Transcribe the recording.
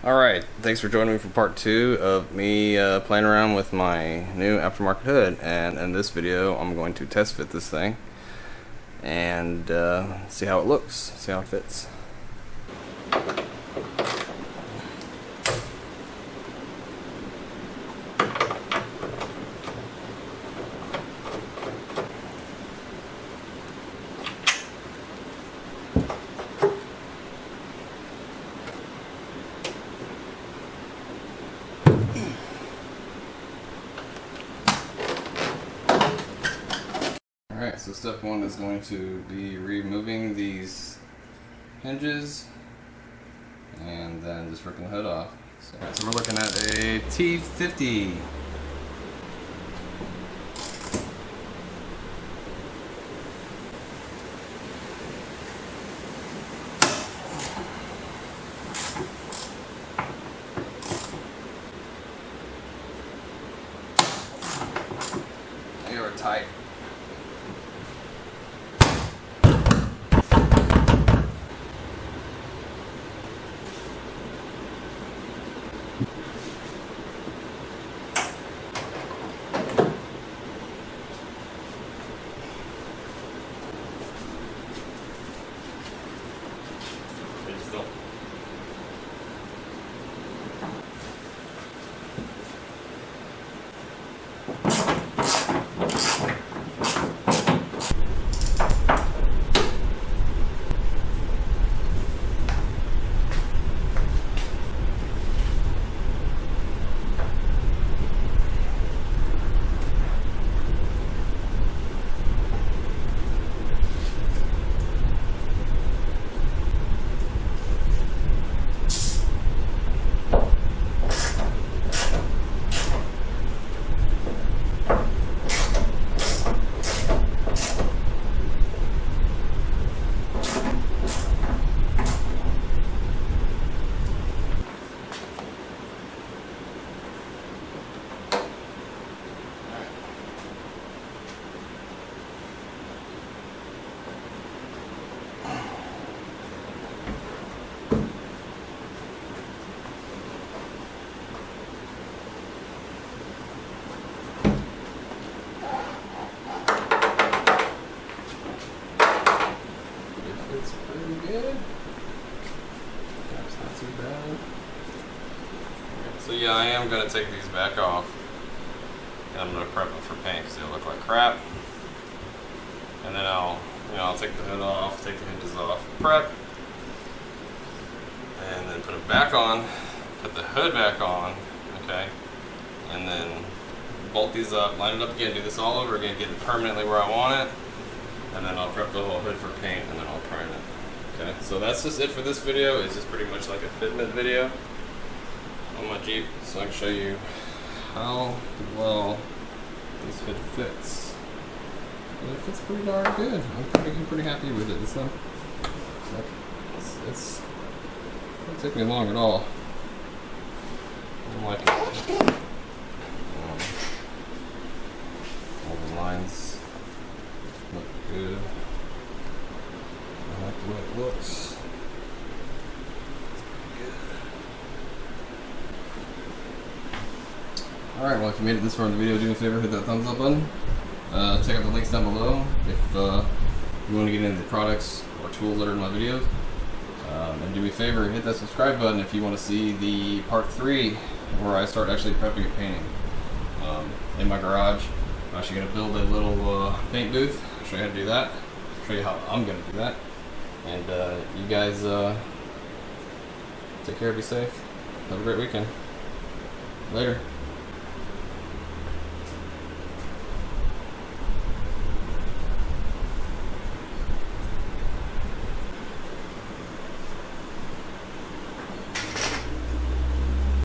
Alright, thanks for joining me for part 2 of me playing around with my new aftermarket hood. And in this video I'm going to test fit this thing and see how it looks, see how it fits. Alright, so step 1 is going to be removing these hinges and then just ripping the hood off. So we're looking at a T50. They are tight. It's pretty good. That's not too bad. Okay, so yeah, I am going to take these back off. And I'm going to prep them for paint because they'll look like crap. And then I'll take the hood off, take the hinges off, prep. And then put it back on, put the hood back on, okay? And then bolt these up, line it up again, do this all over again, get it permanently where I want it. And then I'll prep the whole hood for paint and then I'll prime it. Okay, so that's just it for this video. It's just pretty much like a Fitment video on my Jeep, so I can show you how well this hood fits. And it fits pretty darn good. I'm pretty happy with it. It's not like it doesn't take me long at all. I like it. All the lines look good. I like the way it looks. Good. Alright, well if you made it this far in the video, do me a favor, hit that thumbs up button. Check out the links down below if you want to get into the products or tools that are in my videos. And do me a favor, hit that subscribe button if you want to see the part 3 where I start actually prepping and painting. In my garage, I'm actually going to build a little paint booth. I'll show you how to do that. I'll show you how I'm going to do that. And you guys take care, be safe. Have a great weekend. Later.